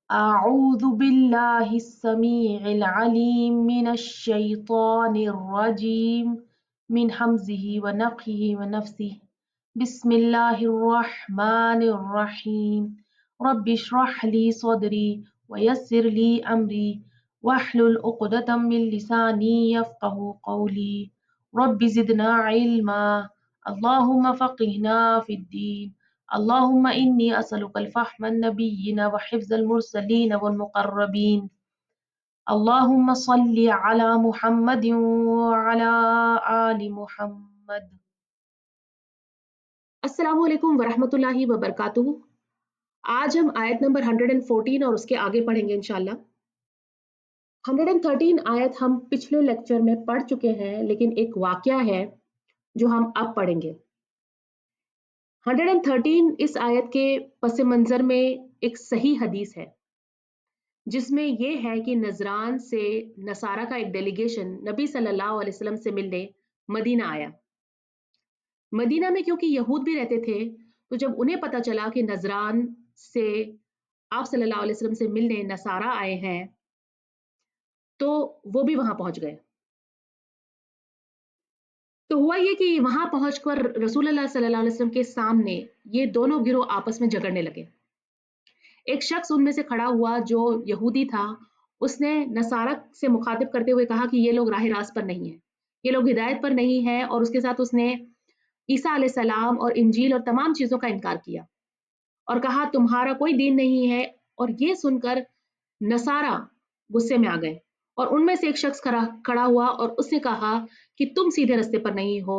أعوذ بالله السميع العليم من الشيطان الرجيم من همزه ونفخه ونفسه بسم الله الرحمن الرحيم رب اشرح لي صدري ويسر لي أمري واحلل عقدة من لساني يفقه قولي رب زدنا علما اللهم فقهنا في الدين اللهم إني أسألك الفهم النبيين وحفظ المرسلين والمقربين اللهم صل على محمد وعلى آل محمد. السلام علیکم ورحمۃ اللہ وبرکاتہ. آج ہم آیت نمبر 114 اور اس کے آگے پڑھیں گے انشاءاللہ. 113 آیت ہم پچھلے لیکچر میں پڑھ چکے ہیں، لیکن ایک واقعہ ہے جو ہم اب پڑھیں گے. 113 اس آیت کے پس منظر میں ایک صحیح حدیث ہے جس میں یہ ہے کہ نجران سے نصارہ کا ایک ڈیلیگیشن نبی صلی اللہ علیہ وسلم سے ملنے مدینہ آیا. مدینہ میں کیونکہ یہود بھی رہتے تھے، تو جب انہیں پتا چلا کہ نجران سے آپ صلی اللہ علیہ وسلم سے ملنے نصارہ آئے ہیں تو وہ بھی وہاں پہنچ گئے. تو ہوا یہ کہ وہاں پہنچ کر رسول اللہ صلی اللہ علیہ وسلم کے سامنے یہ دونوں گروہ آپس میں جھگڑنے لگے. ایک شخص ان میں سے کھڑا ہوا جو یہودی تھا، اس نے نصارہ سے مخاطب کرتے ہوئے کہا کہ یہ لوگ راہ راست پر نہیں ہیں، یہ لوگ ہدایت پر نہیں ہیں، اور اس کے ساتھ اس نے عیسیٰ علیہ السلام اور انجیل اور تمام چیزوں کا انکار کیا اور کہا تمہارا کوئی دین نہیں ہے. اور یہ سن کر نصارہ غصے میں آ گئے، اور ان میں سے ایک شخص کھڑا ہوا اور اس نے کہا کہ تم سیدھے رستے پر نہیں ہو،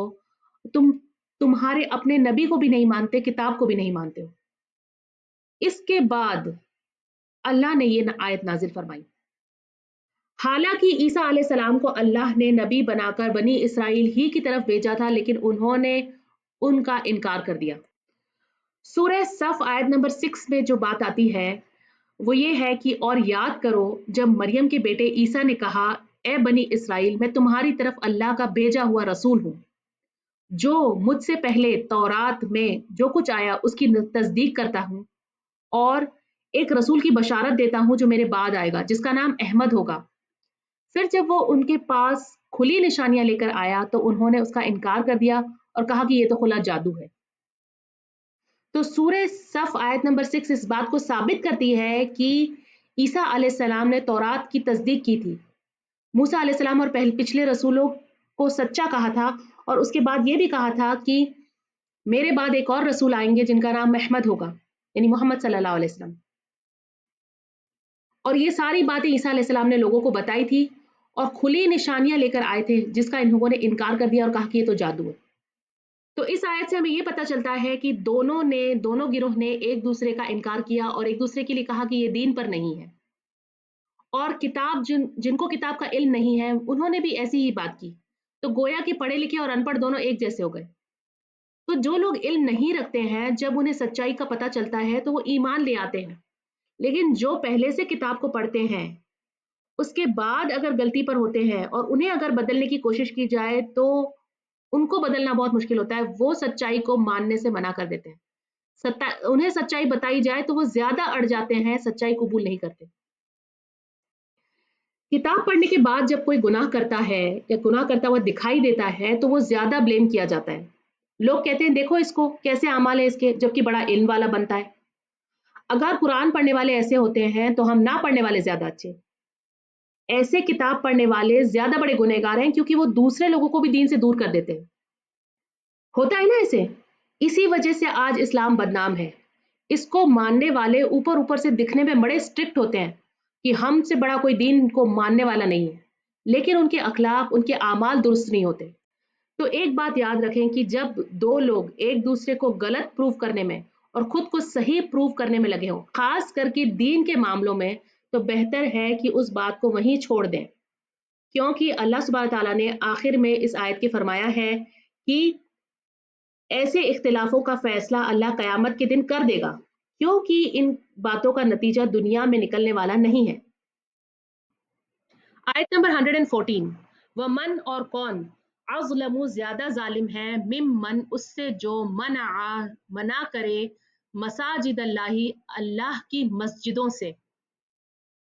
تمہارے اپنے نبی کو بھی نہیں مانتے، کتاب کو بھی نہیں مانتے ہو. اس کے بعد اللہ نے یہ آیت نازل فرمائی. حالانکہ عیسیٰ علیہ السلام کو اللہ نے نبی بنا کر بنی اسرائیل ہی کی طرف بھیجا تھا، لیکن انہوں نے ان کا انکار کر دیا. سورہ صف آیت نمبر 6 میں جو بات آتی ہے وہ یہ ہے کہ اور یاد کرو جب مریم کے بیٹے عیسیٰ نے کہا اے بنی اسرائیل میں تمہاری طرف اللہ کا بھیجا ہوا رسول ہوں جو مجھ سے پہلے تورات میں جو کچھ آیا اس کی تصدیق کرتا ہوں، اور ایک رسول کی بشارت دیتا ہوں جو میرے بعد آئے گا جس کا نام احمد ہوگا. پھر جب وہ ان کے پاس کھلی نشانیاں لے کر آیا تو انہوں نے اس کا انکار کر دیا اور کہا کہ یہ تو کھلا جادو ہے. تو سورہ صف آیت نمبر 6 اس بات کو ثابت کرتی ہے کہ عیسیٰ علیہ السلام نے تورات کی تصدیق کی تھی، موسیٰ علیہ السلام اور پچھلے رسولوں کو سچا کہا تھا، اور اس کے بعد یہ بھی کہا تھا کہ میرے بعد ایک اور رسول آئیں گے جن کا نام احمد ہوگا، یعنی محمد صلی اللہ علیہ وسلم. اور یہ ساری باتیں عیسیٰ علیہ السلام نے لوگوں کو بتائی تھی اور کھلی نشانیاں لے کر آئے تھے جس کا ان لوگوں نے انکار کر دیا اور کہا کہ یہ تو جادو ہے. تو اس آیت سے ہمیں یہ پتہ چلتا ہے کہ دونوں گروہ نے ایک دوسرے کا انکار کیا اور ایک دوسرے کے لیے کہا کہ یہ دین پر نہیں ہے، اور کتاب جن کو کتاب کا علم نہیں ہے انہوں نے بھی ایسی ہی بات کی. تو گویا کہ پڑھے لکھے اور ان پڑھ دونوں ایک جیسے ہو گئے. تو جو لوگ علم نہیں رکھتے ہیں جب انہیں سچائی کا پتہ چلتا ہے تو وہ ایمان لے آتے ہیں، لیکن جو پہلے سے کتاب کو پڑھتے ہیں اس کے بعد اگر غلطی پر ہوتے ہیں اور انہیں اگر بدلنے کی کوشش کی جائے تو ان کو بدلنا بہت مشکل ہوتا ہے. وہ سچائی کو ماننے سے منع کر دیتے ہیں، انہیں سچائی بتائی جائے تو وہ زیادہ اڑ جاتے ہیں، سچائی قبول نہیں کرتے. کتاب پڑھنے کے بعد جب کوئی گناہ کرتا ہے یا گناہ کرتا ہوا دکھائی دیتا ہے تو وہ زیادہ بلیم کیا جاتا ہے. لوگ کہتے ہیں دیکھو اس کو کیسے اعمال ہے اس کے، جبکہ بڑا علم والا بنتا ہے. اگر قرآن پڑھنے والے ایسے ہوتے ہیں تو ہم نہ پڑھنے والے زیادہ اچھے. ایسے کتاب پڑھنے والے زیادہ بڑے گنہگار ہیں کیونکہ وہ دوسرے لوگوں کو بھی دین سے دور کر دیتے ہیں. ہوتا ہے نا ایسے. اسی وجہ سے آج اسلام بدنام ہے. اس کو ماننے والے اوپر سے دکھنے میں بڑے اسٹرکٹ ہوتے ہیں کہ ہم سے بڑا کوئی دین کو ماننے والا نہیں ہے، لیکن ان کے اخلاق ان کے اعمال درست نہیں ہوتے. تو ایک بات یاد رکھیں کہ جب دو لوگ ایک دوسرے کو غلط پروف کرنے میں اور خود کو صحیح پروف کرنے میں لگے ہوں، خاص کر کے دین کے معاملوں میں، تو بہتر ہے کہ اس بات کو وہیں چھوڑ دیں، کیونکہ اللہ سبحانہ تعالیٰ نے آخر میں اس آیت کے فرمایا ہے کہ ایسے اختلافوں کا فیصلہ اللہ قیامت کے دن کر دے گا، کیونکہ ان باتوں کا نتیجہ دنیا میں نکلنے والا نہیں ہے. آیت نمبر 114. ومن اور کون اظلم زیادہ ظالم ہے ممن اس سے جو منع کرے مساجد اللہ اللہ کی مسجدوں سے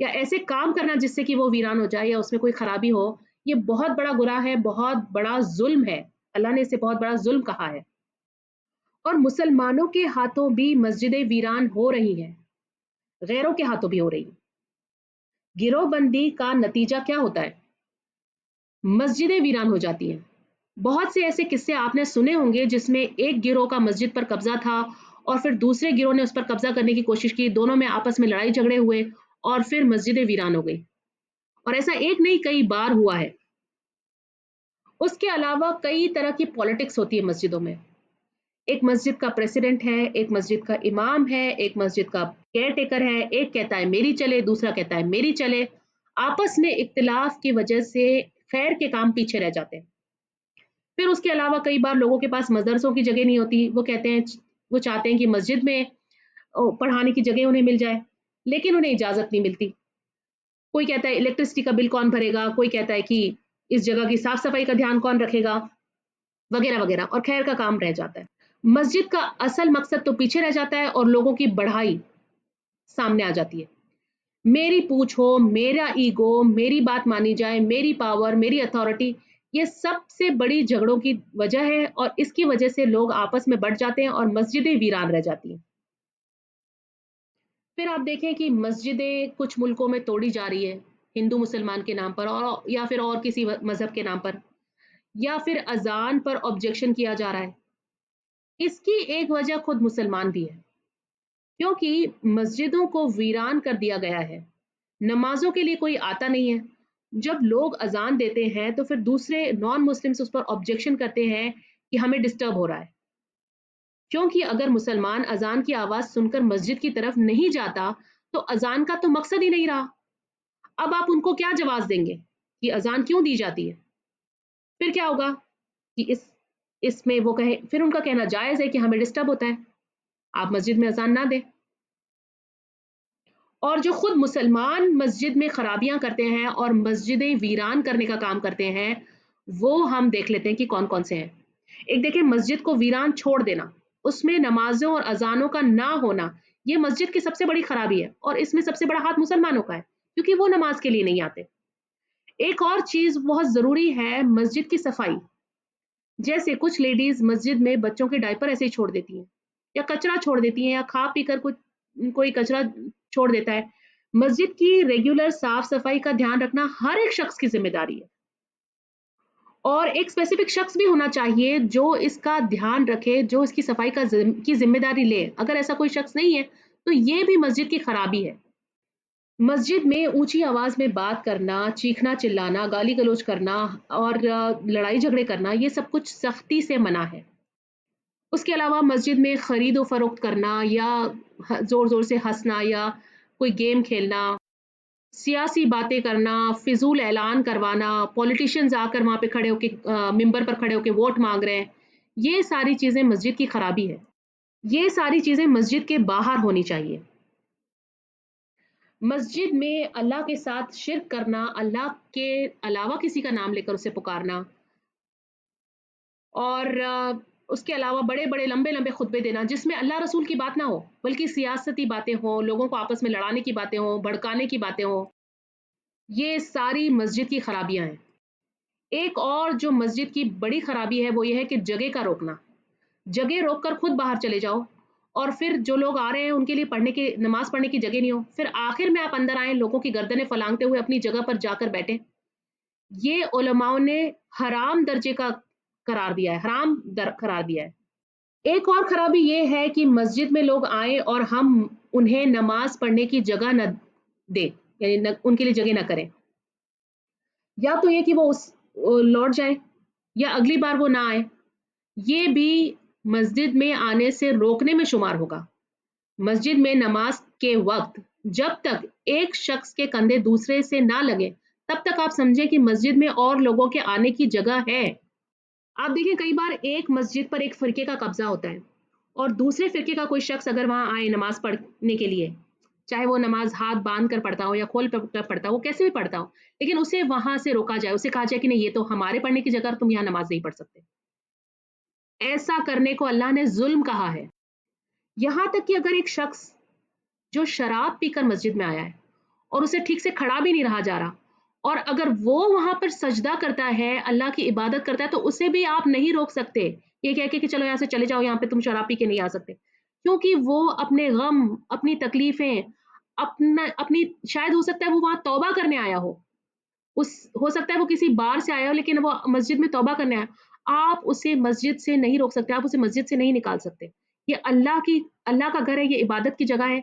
یا ایسے کام کرنا جس سے کہ وہ ویران ہو جائے یا اس میں کوئی خرابی ہو، یہ بہت بڑا گناہ ہے، بہت بڑا ظلم ہے۔ اللہ نے اسے بہت بڑا ظلم کہا ہے۔ اور مسلمانوں کے ہاتھوں بھی مسجدیں ویران ہو رہی ہیں، غیروں کے ہاتھوں بھی ہو رہی ہیں۔ گروہ بندی کا نتیجہ کیا ہوتا ہے؟ مسجدیں ویران ہو جاتی ہیں۔ بہت سے ایسے قصے آپ نے سنے ہوں گے جس میں ایک گروہ کا مسجد پر قبضہ تھا اور پھر دوسرے گروہ نے اس پر قبضہ کرنے کی کوشش کی، دونوں میں آپس میں لڑائی جھگڑے ہوئے اور پھر مسجدیں ویران ہو گئی۔ اور ایسا ایک نہیں کئی بار ہوا ہے۔ اس کے علاوہ کئی طرح کی پالیٹکس ہوتی ہے مسجدوں میں۔ ایک مسجد کا پریسیڈنٹ ہے، ایک مسجد کا امام ہے، ایک مسجد کا کیئر ٹیکر ہے، ایک کہتا ہے میری چلے، دوسرا کہتا ہے میری چلے۔ آپس میں اختلاف کی وجہ سے خیر کے کام پیچھے رہ جاتے ہیں۔ پھر اس کے علاوہ کئی بار لوگوں کے پاس مدرسوں کی جگہ نہیں ہوتی، وہ کہتے ہیں، وہ چاہتے ہیں کہ مسجد میں پڑھانے کی جگہ انہیں مل جائے، لیکن انہیں اجازت نہیں ملتی۔ کوئی کہتا ہے الیکٹرسٹی کا بل کون بھرے گا، کوئی کہتا ہے کہ اس جگہ کی صاف صفائی کا دھیان کون رکھے گا، وغیرہ وغیرہ، اور خیر کا کام رہ جاتا ہے۔ مسجد کا اصل مقصد تو پیچھے رہ جاتا ہے اور لوگوں کی بڑھائی سامنے آ جاتی ہے۔ میری پوچھ ہو، میرا ایگو، میری بات مانی جائے، میری پاور، میری اتھارٹی، یہ سب سے بڑی جھگڑوں کی وجہ ہے اور اس کی وجہ سے لوگ آپس میں بڑھ جاتے ہیں اور مسجدیں ویران رہ جاتی ہیں۔ پھر آپ دیکھیں کہ مسجدیں کچھ ملکوں میں توڑی جا رہی ہے ہندو مسلمان کے نام پر، اور یا پھر اور کسی مذہب کے نام پر، یا پھر اذان پر آبجیکشن کیا جا رہا ہے۔ اس کی ایک وجہ خود مسلمان بھی ہے، کیونکہ مسجدوں کو ویران کر دیا گیا ہے، نمازوں کے لیے کوئی آتا نہیں ہے۔ جب لوگ اذان دیتے ہیں تو پھر دوسرے نان مسلمس اس پر آبجیکشن کرتے ہیں کہ ہمیں ڈسٹرب ہو رہا ہے، کیونکہ اگر مسلمان اذان کی آواز سن کر مسجد کی طرف نہیں جاتا تو اذان کا تو مقصد ہی نہیں رہا۔ اب آپ ان کو کیا جواز دیں گے کہ اذان کیوں دی جاتی ہے؟ پھر کیا ہوگا کہ اس میں وہ کہے، پھر ان کا کہنا جائز ہے کہ ہمیں ڈسٹرب ہوتا ہے، آپ مسجد میں اذان نہ دیں۔ اور جو خود مسلمان مسجد میں خرابیاں کرتے ہیں اور مسجدیں ویران کرنے کا کام کرتے ہیں، وہ ہم دیکھ لیتے ہیں کہ کون کون سے ہیں۔ ایک دیکھیں، مسجد کو ویران چھوڑ دینا، اس میں نمازوں اور اذانوں کا نہ ہونا، یہ مسجد کی سب سے بڑی خرابی ہے، اور اس میں سب سے بڑا ہاتھ مسلمانوں کا ہے، کیونکہ وہ نماز کے لیے نہیں آتے۔ ایک اور چیز بہت ضروری ہے، مسجد کی صفائی۔ جیسے کچھ لیڈیز مسجد میں بچوں کے ڈائپر ایسے ہی چھوڑ دیتی ہیں، یا کچرا چھوڑ دیتی ہیں، یا کھا پی کر کوئی کچرا چھوڑ دیتا ہے۔ مسجد کی ریگولر صاف صفائی کا دھیان رکھنا ہر ایک شخص کی ذمہ داری ہے، اور ایک اسپیسیفک شخص بھی ہونا چاہیے جو اس کا دھیان رکھے، جو اس کی صفائی کی ذمہ داری لے۔ اگر ایسا کوئی شخص نہیں ہے تو یہ بھی مسجد کی خرابی ہے۔ مسجد میں اونچی آواز میں بات کرنا، چیخنا چلانا، گالی گلوچ کرنا اور لڑائی جھگڑے کرنا، یہ سب کچھ سختی سے منع ہے۔ اس کے علاوہ مسجد میں خرید و فروخت کرنا، یا زور زور سے ہنسنا، یا کوئی گیم کھیلنا، سیاسی باتیں کرنا، فضول اعلان کروانا، پولیٹیشینز آ کر وہاں پہ کھڑے ہو کے ممبر پر کھڑے ہو کے ووٹ مانگ رہے ہیں، یہ ساری چیزیں مسجد کی خرابی ہے۔ یہ ساری چیزیں مسجد کے باہر ہونی چاہیے۔ مسجد میں اللہ کے ساتھ شرک کرنا، اللہ کے علاوہ کسی کا نام لے کر اسے پکارنا، اور اس کے علاوہ بڑے بڑے لمبے لمبے خطبے دینا جس میں اللہ رسول کی بات نہ ہو، بلکہ سیاستی باتیں ہوں، لوگوں کو آپس میں لڑانے کی باتیں ہوں، بھڑکانے کی باتیں ہوں، یہ ساری مسجد کی خرابیاں ہیں۔ ایک اور جو مسجد کی بڑی خرابی ہے وہ یہ ہے کہ جگہ کا روکنا۔ جگہ روک کر خود باہر چلے جاؤ، اور پھر جو لوگ آ رہے ہیں ان کے لیے نماز پڑھنے کی جگہ نہیں ہو، پھر آخر میں آپ اندر آئیں، لوگوں کی گردنیں فلانگتے ہوئے اپنی جگہ پر جا کر بیٹھیں۔ یہ علماء نے حرام درجے کا قرار دیا ہے، حرام قرار دیا ہے۔ ایک اور خرابی یہ ہے کہ مسجد میں لوگ آئیں اور ہم انہیں نماز پڑھنے کی جگہ نہ دیں، یعنی ان کے لیے جگہ نہ کریں، یا تو یہ کہ وہ لوٹ جائیں یا اگلی بار وہ نہ آئیں، یہ بھی مسجد میں آنے سے روکنے میں شمار ہوگا۔ مسجد میں نماز کے وقت جب تک ایک شخص کے کندھے دوسرے سے نہ لگے تب تک آپ سمجھیں کہ مسجد میں اور لوگوں کے آنے کی جگہ ہے۔ آپ دیکھیں، کئی بار ایک مسجد پر ایک فرقے کا قبضہ ہوتا ہے، اور دوسرے فرقے کا کوئی شخص اگر وہاں آئے نماز پڑھنے کے لیے، چاہے وہ نماز ہاتھ باندھ کر پڑھتا ہو یا کھول کر پڑھتا ہو، وہ کیسے بھی پڑھتا ہو، لیکن اسے وہاں سے روکا جائے، اسے کہا جائے کہ نہیں، یہ تو ہمارے پڑھنے کی جگہ، تم یہاں نماز نہیں پڑھ سکتے۔ ایسا کرنے کو اللہ نے ظلم کہا ہے۔ یہاں تک کہ اگر ایک شخص جو شراب پی کر مسجد میں آیا ہے اور اسے ٹھیک سے کھڑا بھی نہیں رہا جا رہا، اور اگر وہ وہاں پر سجدہ کرتا ہے، اللہ کی عبادت کرتا ہے، تو اسے بھی آپ نہیں روک سکتے یہ کہہ کے کہ چلو یہاں سے چلے جاؤ، یہاں پہ تم شراب پی کے نہیں آ سکتے، کیونکہ وہ اپنے غم، اپنی تکلیفیں، اپنی شاید ہو سکتا ہے وہ وہاں توبہ کرنے آیا ہو، ہو سکتا ہے وہ کسی بار سے آیا ہو لیکن وہ مسجد میں توبہ کرنے آیا، آپ اسے مسجد سے نہیں روک سکتے، آپ اسے مسجد سے نہیں نکال سکتے، یہ اللہ کا گھر ہے، یہ عبادت کی جگہ ہے،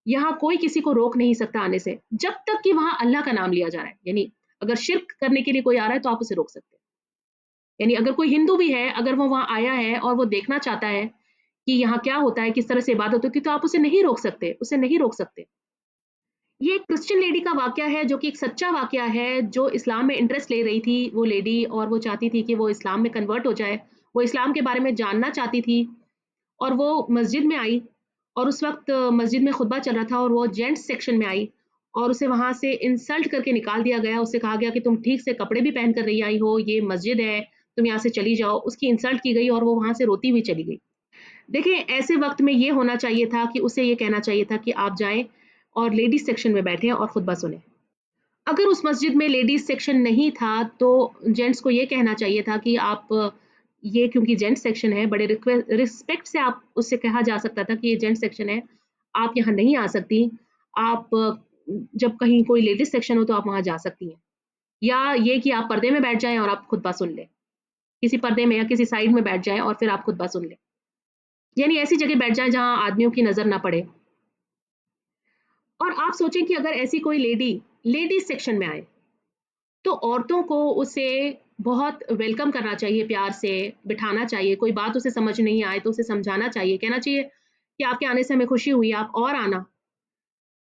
یہاں کوئی کسی کو روک نہیں سکتا آنے سے، جب تک کہ وہاں اللہ کا نام لیا جا رہا ہے، یعنی اگر شرک کرنے کے لیے کوئی آ رہا ہے تو آپ اسے روک سکتے ہیں، یعنی اگر کوئی ہندو بھی ہے، اگر وہ وہاں آیا ہے اور وہ دیکھنا چاہتا ہے کہ یہاں کیا ہوتا ہے، کس طرح سے عبادت ہوتی ہے، تو آپ اسے نہیں روک سکتے، اسے نہیں روک سکتے۔ یہ ایک کرسچن لیڈی کا واقعہ ہے جو کہ ایک سچا واقعہ ہے، جو اسلام میں انٹرسٹ لے رہی تھی وہ لیڈی، اور وہ چاہتی تھی کہ وہ اسلام میں کنورٹ ہو جائے، وہ اسلام کے بارے میں جاننا چاہتی تھی، اور وہ مسجد میں آئی، اور اس وقت مسجد میں خطبہ چل رہا تھا اور وہ جینٹس سیکشن میں آئی، اور اسے وہاں سے انسلٹ کر کے نکال دیا گیا، اسے کہا گیا کہ تم ٹھیک سے کپڑے بھی پہن کر نہیں آئی ہو، یہ مسجد ہے، تم یہاں سے چلی جاؤ، اس کی انسلٹ کی گئی اور وہ وہاں سے روتی ہوئی چلی گئی۔ دیکھیں ایسے وقت میں یہ ہونا چاہیے تھا کہ اسے یہ کہنا چاہیے تھا کہ آپ جائیں اور لیڈیز سیکشن میں بیٹھیں اور خطبہ سنیں۔ اگر اس مسجد میں لیڈیز سیکشن نہیں تھا تو جینٹس کو یہ کہنا چاہیے تھا کہ آپ یہ کیونکہ جینٹس سیکشن ہے، بڑے رسپیکٹ سے آپ اس سے کہا جا سکتا تھا کہ یہ جینٹس سیکشن ہے، آپ یہاں نہیں آ سکتی، آپ جب کہیں کوئی لیڈیز سیکشن ہو تو آپ وہاں جا سکتی ہیں، یا یہ کہ آپ پردے میں بیٹھ جائیں اور آپ خطبہ سن لیں، کسی پردے میں یا کسی سائڈ میں بیٹھ جائیں اور پھر آپ خطبہ سن لیں، یعنی ایسی جگہ بیٹھ جائیں جہاں آدمیوں کی نظر نہ پڑے۔ اور آپ سوچیں کہ اگر ایسی کوئی لیڈیز سیکشن میں آئے تو عورتوں کو اسے بہت ویلکم کرنا چاہیے، پیار سے بٹھانا چاہیے، کوئی بات اسے سمجھ نہیں آئے تو اسے سمجھانا چاہیے، کہنا چاہیے کہ آپ کے آنے سے ہمیں خوشی ہوئی، آپ اور آنا،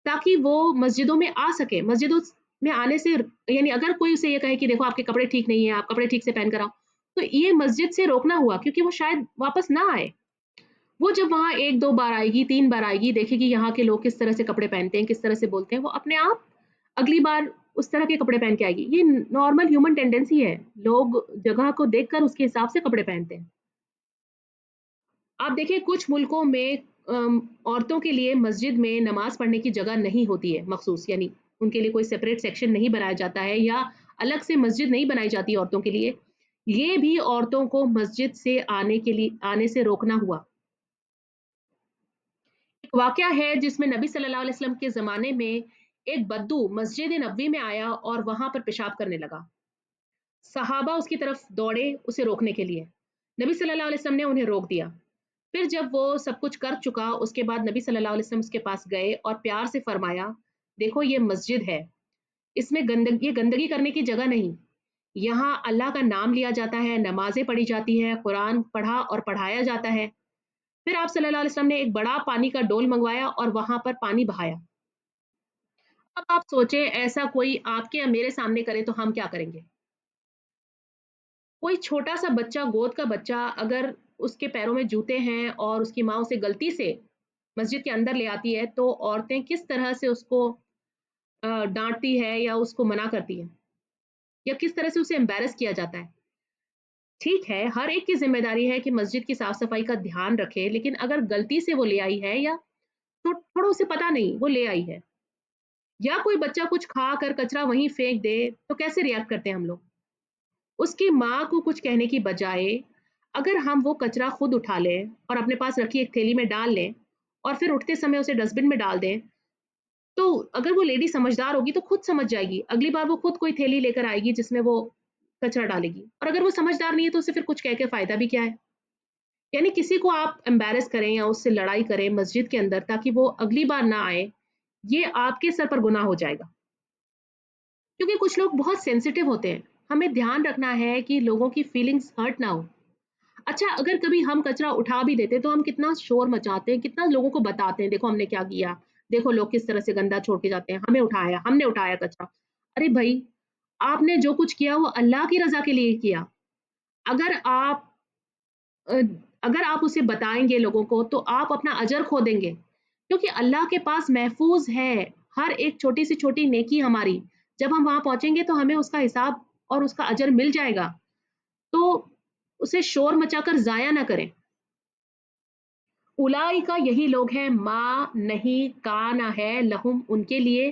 تاکہ وہ مسجدوں میں آ سکے، مسجدوں میں آنے سے، یعنی اگر کوئی اسے یہ کہے کہ دیکھو آپ کے کپڑے ٹھیک نہیں ہیں، آپ کپڑے ٹھیک سے پہن کر آؤ، تو یہ مسجد سے روکنا ہوا، کیونکہ وہ شاید واپس نہ آئے، وہ جب وہاں ایک دو بار آئے گی، 3 بار آئے گی، دیکھے گی یہاں کے لوگ کس طرح سے کپڑے پہنتے ہیں، کس طرح سے بولتے ہیں، وہ اپنے آپ اگلی بار اس طرح کے کپڑے پہن کے آئے گی۔ یہ نارمل ہیومن ٹینڈنسی ہے، لوگ جگہ کو دیکھ کر اس کے حساب سے کپڑے پہنتے ہیں۔ آپ دیکھیں کچھ ملکوں میں عورتوں کے لیے مسجد میں نماز پڑھنے کی جگہ نہیں ہوتی ہے مخصوص، یعنی ان کے لیے کوئی سیپریٹ سیکشن نہیں بنایا جاتا ہے، یا الگ سے مسجد نہیں بنائی جاتی عورتوں کے لیے، یہ بھی عورتوں کو مسجد سے آنے سے روکنا ہوا۔ ایک واقعہ ہے جس میں نبی صلی اللہ علیہ وسلم کے زمانے میں ایک بدو مسجد نبوی میں آیا اور وہاں پر پیشاب کرنے لگا، صحابہ اس کی طرف دوڑے اسے روکنے کے لیے، نبی صلی اللہ علیہ وسلم نے انہیں روک دیا، پھر جب وہ سب کچھ کر چکا اس کے بعد نبی صلی اللہ علیہ وسلم اس کے پاس گئے اور پیار سے فرمایا، دیکھو یہ مسجد ہے، اس میں گندگی کرنے کی جگہ نہیں، یہاں اللہ کا نام لیا جاتا ہے، نمازیں پڑھی جاتی ہیں، قرآن پڑھا اور پڑھایا جاتا ہے۔ پھر آپ صلی اللہ علیہ وسلم نے ایک بڑا پانی کا ڈول منگوایا اور وہاں پر پانی بہایا۔ اب آپ سوچیں ایسا کوئی آپ کے یا میرے سامنے کرے تو ہم کیا کریں گے؟ کوئی چھوٹا سا بچہ، گود کا بچہ، اگر اس کے پیروں میں جوتے ہیں اور اس کی ماں اسے غلطی سے مسجد کے اندر لے آتی ہے تو عورتیں کس طرح سے اس کو ڈانٹتی ہے یا اس کو منع کرتی ہے، یا کس طرح سے اسے امبیرس کیا جاتا ہے۔ ٹھیک ہے، ہر ایک کی ذمہ داری ہے کہ مسجد کی صاف صفائی کا دھیان رکھے، لیکن اگر غلطی سے وہ لے آئی ہے یا تو تھوڑا اسے پتا نہیں وہ لے آئی ہے، یا کوئی بچہ کچھ کھا کر کچرا وہیں پھینک دے تو کیسے ریئیکٹ کرتے ہیں ہم لوگ؟ اس کی ماں کو کچھ کہنے کی بجائے اگر ہم وہ کچرا خود اٹھا لیں اور اپنے پاس رکھی ایک تھیلی میں ڈال لیں اور پھر اٹھتے سمے اسے ڈسٹ بن میں ڈال دیں، تو اگر وہ لیڈی سمجھدار ہوگی تو خود سمجھ جائے گی، اگلی بار وہ خود کوئی تھیلی لے کر آئے گی جس میں وہ کچرا ڈالے گی، اور اگر وہ سمجھدار نہیں ہے تو اسے پھر کچھ کہہ کے فائدہ بھی کیا ہے؟ یعنی کسی کو آپ امبیرس کریں یا اس سے لڑائی کریں مسجد کے اندر تاکہ وہ اگلی بار نہ آئے، یہ آپ کے سر پر گناہ ہو جائے گا، کیونکہ کچھ لوگ بہت سینسیٹیو ہوتے ہیں، ہمیں دھیان رکھنا ہے کہ لوگوں کی فیلنگز ہرٹ نہ ہو۔ اچھا اگر کبھی ہم کچرا اٹھا بھی دیتے تو ہم کتنا شور مچاتے ہیں، کتنا لوگوں کو بتاتے ہیں دیکھو ہم نے کیا کیا، دیکھو لوگ کس طرح سے گندا چھوڑ کے جاتے ہیں، ہم نے اٹھایا کچرا۔ ارے بھائی، آپ نے جو کچھ کیا وہ اللہ کی رضا کے لیے کیا، اگر آپ اگر آپ اسے بتائیں گے لوگوں کو تو آپ اپنا اجر کھو دیں گے، کیونکہ اللہ کے پاس محفوظ ہے ہر ایک چھوٹی سی چھوٹی نیکی ہماری، جب ہم وہاں پہنچیں گے تو ہمیں اس کا حساب اور اس کا اجر مل جائے گا، تو اسے شور مچا کر ضائع نہ کریں۔ اولئک یہی لوگ ہیں، ما نہیں کانا ہے لہم ان کے لیے،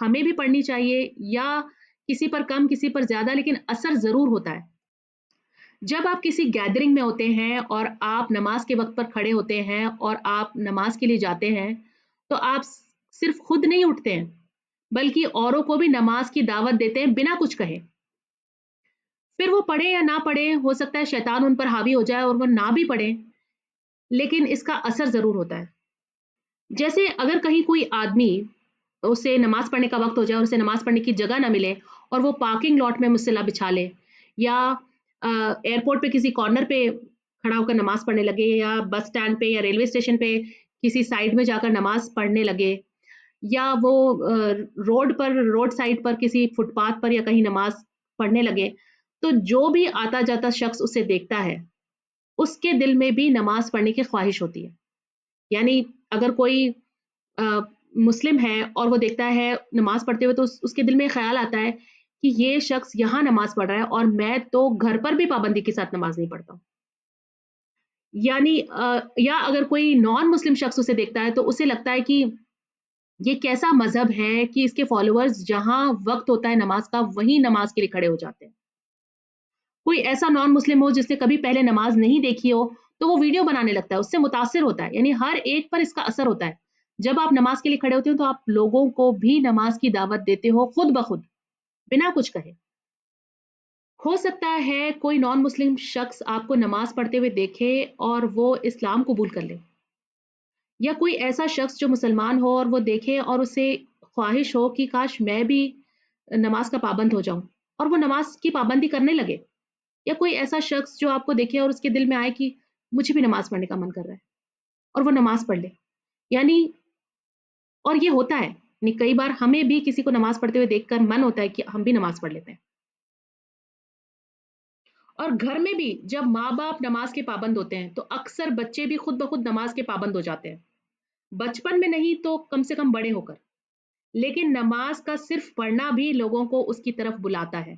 ہمیں بھی پڑھنی چاہیے، یا کسی پر کم کسی پر زیادہ، لیکن اثر ضرور ہوتا ہے۔ جب آپ کسی گیدرنگ میں ہوتے ہیں اور آپ نماز کے وقت پر کھڑے ہوتے ہیں اور آپ نماز کے لیے جاتے ہیں، تو آپ صرف خود نہیں اٹھتے ہیں بلکہ اوروں کو بھی نماز کی دعوت دیتے ہیں بنا کچھ کہے۔ پھر وہ پڑھیں یا نہ پڑھیں، ہو سکتا ہے شیطان ان پر حاوی ہو جائے اور وہ نہ بھی پڑھیں، لیکن اس کا اثر ضرور ہوتا ہے۔ جیسے اگر کہیں کوئی آدمی، اسے نماز پڑھنے کا وقت ہو جائے اور اسے نماز پڑھنے کی جگہ نہ ملے اور وہ پارکنگ لاٹ میں مصلی بچھا لے، یا ایئرپورٹ پہ کسی کارنر پہ کھڑا ہو کر نماز پڑھنے لگے، یا بس اسٹینڈ پہ یا ریلوے اسٹیشن پہ کسی سائڈ میں جا کر نماز پڑھنے لگے، یا وہ روڈ سائڈ پر کسی فٹ پاتھ پر یا کہیں نماز پڑھنے لگے، تو جو بھی آتا جاتا شخص اسے دیکھتا ہے اس کے دل میں بھی نماز پڑھنے کی خواہش ہوتی ہے۔ یعنی اگر کوئی مسلم ہے اور وہ دیکھتا ہے نماز پڑھتے ہوئے، تو اس کے دل میں خیال آتا ہے کہ یہ شخص یہاں نماز پڑھ رہا ہے اور میں تو گھر پر بھی پابندی کے ساتھ نماز نہیں پڑھتا ہوں۔ یعنی یا اگر کوئی نان مسلم شخص اسے دیکھتا ہے تو اسے لگتا ہے کہ یہ کیسا مذہب ہے کہ اس کے فالوورز جہاں وقت ہوتا ہے نماز کا وہیں نماز کے لیے کھڑے ہو جاتے ہیں۔ کوئی ایسا نان مسلم ہو جس نے کبھی پہلے نماز نہیں دیکھی ہو تو وہ ویڈیو بنانے لگتا ہے، اس سے متاثر ہوتا ہے۔ یعنی ہر ایک پر اس کا اثر ہوتا ہے۔ جب آپ نماز کے لیے کھڑے ہوتے ہو تو آپ لوگوں کو بھی نماز کی دعوت دیتے ہو خود بخود بنا کچھ کہے۔ ہو سکتا ہے کوئی نان مسلم شخص آپ کو نماز پڑھتے ہوئے دیکھے اور وہ اسلام قبول کر لے، یا کوئی ایسا شخص جو مسلمان ہو اور وہ دیکھے اور اسے خواہش ہو کہ کاش میں بھی نماز کا پابند ہو جاؤں، اور وہ نماز کی پابندی کرنے لگے۔ یا کوئی ایسا شخص جو آپ کو دیکھے اور اس کے دل میں آئے کہ مجھے بھی نماز پڑھنے کا من کر رہا ہے، اور وہ نماز پڑھ لے۔ یعنی اور یہ ہوتا ہے، یعنی کئی بار ہمیں بھی کسی کو نماز پڑھتے ہوئے دیکھ کر من ہوتا ہے کہ ہم بھی نماز پڑھ لیتے ہیں۔ اور گھر میں بھی جب ماں باپ نماز کے پابند ہوتے ہیں تو اکثر بچے بھی خود بخود نماز کے پابند ہو جاتے ہیں، بچپن میں نہیں تو کم سے کم بڑے ہو کر۔ لیکن نماز کا صرف پڑھنا بھی لوگوں کو اس کی طرف بلاتا ہے۔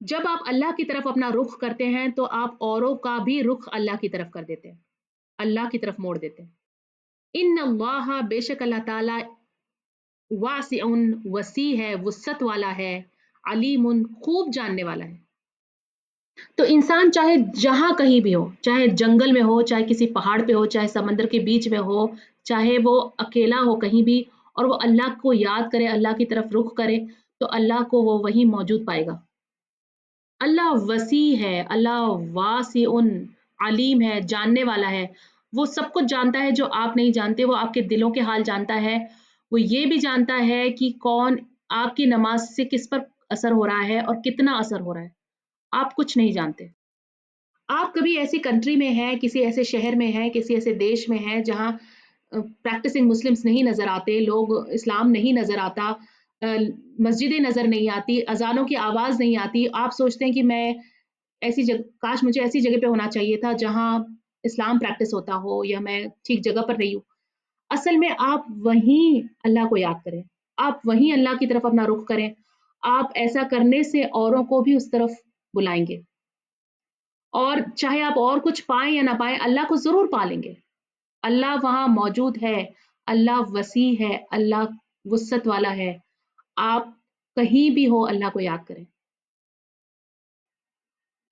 جب آپ اللہ کی طرف اپنا رخ کرتے ہیں تو آپ اوروں کا بھی رخ اللہ کی طرف کر دیتے ہیں، اللہ کی طرف موڑ دیتے ہیں۔ ان اللہ، بے شک اللہ تعالیٰ، واسع، وسیع ہے، وسعت والا ہے، علیم، خوب جاننے والا ہے۔ تو انسان چاہے جہاں کہیں بھی ہو، چاہے جنگل میں ہو، چاہے کسی پہاڑ پہ ہو، چاہے سمندر کے بیچ میں ہو، چاہے وہ اکیلا ہو کہیں بھی، اور وہ اللہ کو یاد کرے، اللہ کی طرف رخ کرے، تو اللہ کو وہ وہیں موجود پائے گا۔ اللہ وسیع ہے، اللہ واسع علیم ہے، جاننے والا ہے۔ وہ سب کچھ جانتا ہے جو آپ نہیں جانتے، وہ آپ کے دلوں کے حال جانتا ہے، وہ یہ بھی جانتا ہے کہ کون آپ کی نماز سے کس پر اثر ہو رہا ہے اور کتنا اثر ہو رہا ہے۔ آپ کچھ نہیں جانتے۔ آپ کبھی ایسی کنٹری میں ہیں، کسی ایسے شہر میں ہیں، کسی ایسے دیش میں ہیں جہاں پریکٹسنگ مسلمز نہیں نظر آتے، لوگ اسلام نہیں نظر آتا، مسجدیں نظر نہیں آتی، اذانوں کی آواز نہیں آتی۔ آپ سوچتے ہیں کہ میں ایسی جگہ، کاش مجھے ایسی جگہ پہ ہونا چاہیے تھا جہاں اسلام پریکٹس ہوتا ہو، یا میں ٹھیک جگہ پر نہیں ہوں۔ اصل میں آپ وہیں اللہ کو یاد کریں، آپ وہیں اللہ کی طرف اپنا رخ کریں۔ آپ ایسا کرنے سے اوروں کو بھی اس طرف بلائیں گے، اور چاہے آپ اور کچھ پائیں یا نہ پائیں، اللہ کو ضرور پالیں گے۔ اللہ وہاں موجود ہے، اللہ وسیع ہے، اللہ وسعت والا ہے۔ آپ کہیں بھی ہو اللہ کو یاد کریں۔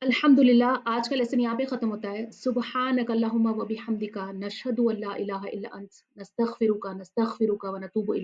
الحمدللہ، آج کا لیسن یہاں پہ ختم ہوتا ہے۔ سبحانک اللہم و بحمدک، نشہد ان لا الہ الا انت، نستغفرک و نتوب الیک۔